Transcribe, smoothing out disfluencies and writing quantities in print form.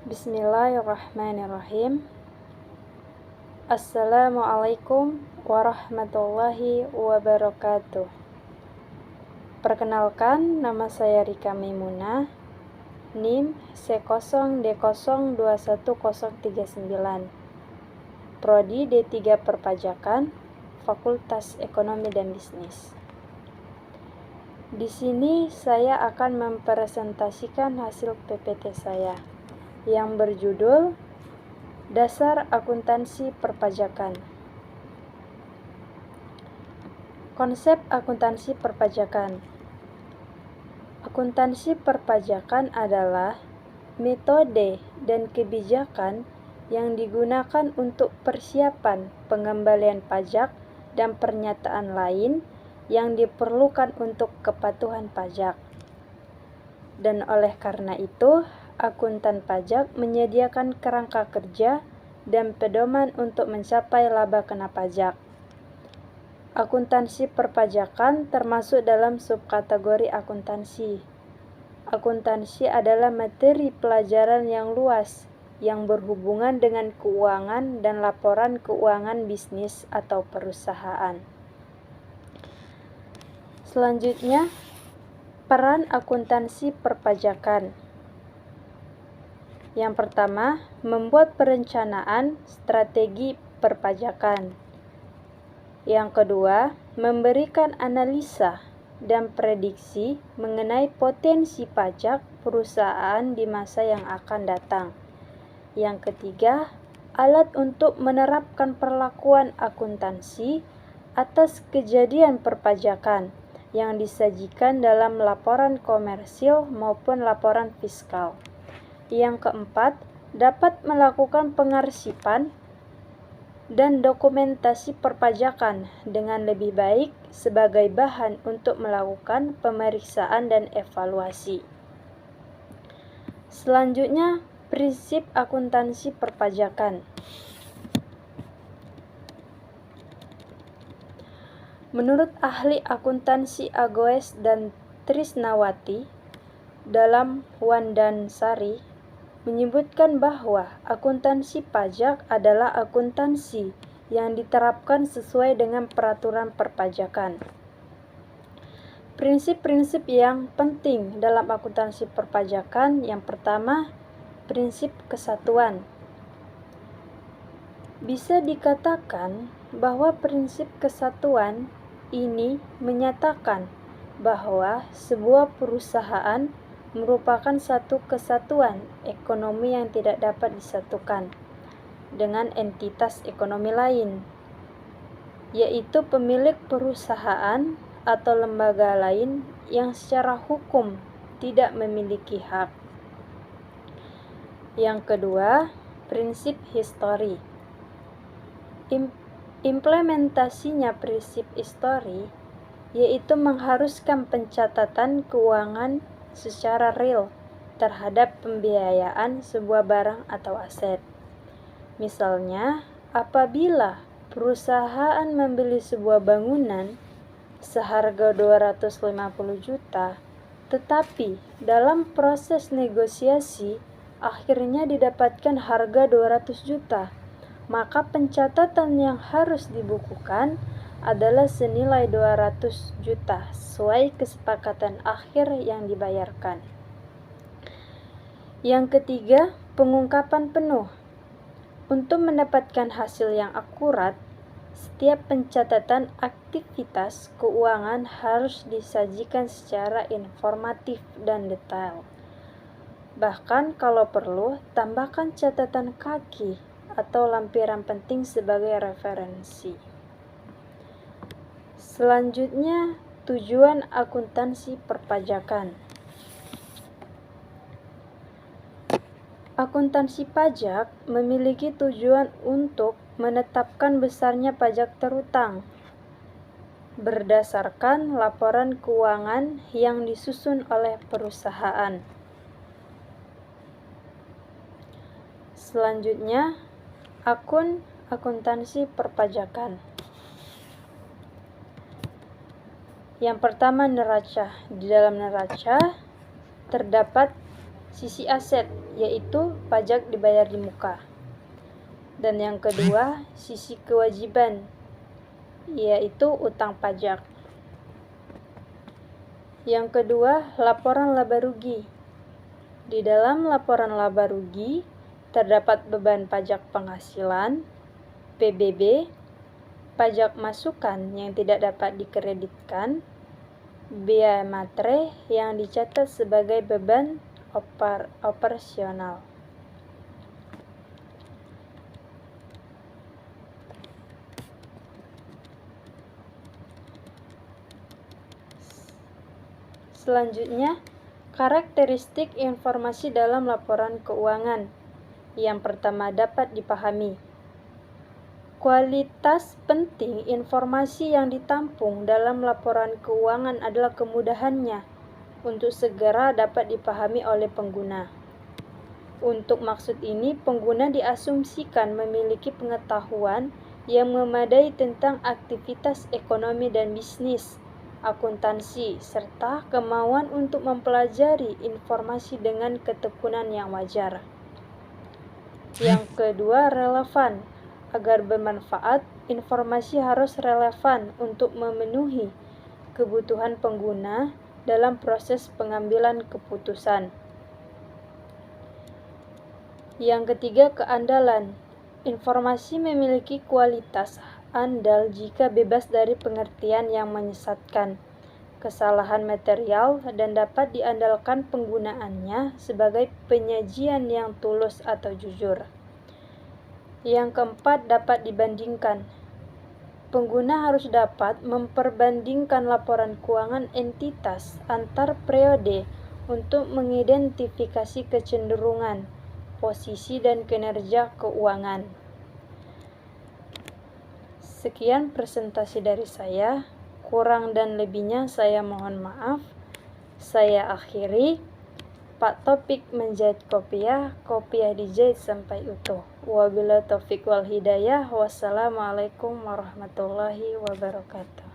Bismillahirrahmanirrahim. Assalamualaikum warahmatullahi wabarakatuh. Perkenalkan, nama saya Rika Maimunah, NIM C0D0210039, Prodi D3 Perpajakan, Fakultas Ekonomi dan Bisnis. Di sini saya akan mempresentasikan hasil PPT saya yang berjudul Dasar Akuntansi Perpajakan. Konsep akuntansi perpajakan. Akuntansi perpajakan adalah metode dan kebijakan yang digunakan untuk persiapan pengembalian pajak dan pernyataan lain yang diperlukan untuk kepatuhan pajak. Dan oleh karena itu, akuntan pajak menyediakan kerangka kerja dan pedoman untuk mencapai laba kena pajak. Akuntansi perpajakan termasuk dalam subkategori akuntansi. Akuntansi adalah materi pelajaran yang luas yang berhubungan dengan keuangan dan laporan keuangan bisnis atau perusahaan. Selanjutnya, peran akuntansi perpajakan. Yang pertama, membuat perencanaan strategi perpajakan. Yang kedua, memberikan analisa dan prediksi mengenai potensi pajak perusahaan di masa yang akan datang. Yang ketiga, alat untuk menerapkan perlakuan akuntansi atas kejadian perpajakan yang disajikan dalam laporan komersil maupun laporan fiskal. Yang keempat, dapat melakukan pengarsipan dan dokumentasi perpajakan dengan lebih baik sebagai bahan untuk melakukan pemeriksaan dan evaluasi. Selanjutnya, prinsip akuntansi perpajakan. Menurut ahli akuntansi Agoes dan Trisnawati dalam Wandansari, menyebutkan bahwa akuntansi pajak adalah akuntansi yang diterapkan sesuai dengan peraturan perpajakan. Prinsip-prinsip yang penting dalam akuntansi perpajakan, yang pertama, prinsip kesatuan. Bisa dikatakan bahwa prinsip kesatuan ini menyatakan bahwa sebuah perusahaan merupakan satu kesatuan ekonomi yang tidak dapat disatukan dengan entitas ekonomi lain, yaitu pemilik perusahaan atau lembaga lain yang secara hukum tidak memiliki hak. Yang kedua, prinsip histori. Implementasinya prinsip histori yaitu mengharuskan pencatatan keuangan secara real terhadap pembiayaan sebuah barang atau aset. Misalnya, apabila perusahaan membeli sebuah bangunan seharga 250 juta, tetapi dalam proses negosiasi akhirnya didapatkan harga 200 juta, maka pencatatan yang harus dibukukan adalah senilai 200 juta sesuai kesepakatan akhir yang dibayarkan. Yang ketiga, pengungkapan penuh. Untuk mendapatkan hasil yang akurat, setiap pencatatan aktivitas keuangan harus disajikan secara informatif dan detail. Bahkan kalau perlu, tambahkan catatan kaki atau lampiran penting sebagai referensi. Selanjutnya, tujuan akuntansi perpajakan. Akuntansi pajak memiliki tujuan untuk menetapkan besarnya pajak terutang berdasarkan laporan keuangan yang disusun oleh perusahaan. Selanjutnya, akuntansi perpajakan. Yang pertama, neraca. Di dalam neraca terdapat sisi aset, yaitu pajak dibayar di muka. Dan yang kedua, sisi kewajiban, yaitu utang pajak. Yang kedua, laporan laba rugi. Di dalam laporan laba rugi, terdapat beban pajak penghasilan, PBB, pajak masukan yang tidak dapat dikreditkan, biaya materai yang dicatat sebagai beban operasional. Selanjutnya, karakteristik informasi dalam laporan keuangan. Yang pertama dapat dipahami. Kualitas penting informasi yang ditampung dalam laporan keuangan adalah kemudahannya untuk segera dapat dipahami oleh pengguna. Untuk maksud ini, pengguna diasumsikan memiliki pengetahuan yang memadai tentang aktivitas ekonomi dan bisnis, akuntansi, serta kemauan untuk mempelajari informasi dengan ketekunan yang wajar. Yang kedua, relevan. Agar bermanfaat, informasi harus relevan untuk memenuhi kebutuhan pengguna dalam proses pengambilan keputusan. Yang ketiga, keandalan. Informasi memiliki kualitas andal jika bebas dari pengertian yang menyesatkan, kesalahan material, dan dapat diandalkan penggunaannya sebagai penyajian yang tulus atau jujur. Yang keempat, dapat dibandingkan. Pengguna harus dapat memperbandingkan laporan keuangan entitas antar periode untuk mengidentifikasi kecenderungan, posisi, dan kinerja keuangan. Sekian presentasi dari saya. Kurang dan lebihnya saya mohon maaf. Saya akhiri. Pak Topik menjahit kopiah dijahit sampai utuh. Wabillahi taufiq wal hidayah. Wassalamualaikum warahmatullahi wabarakatuh.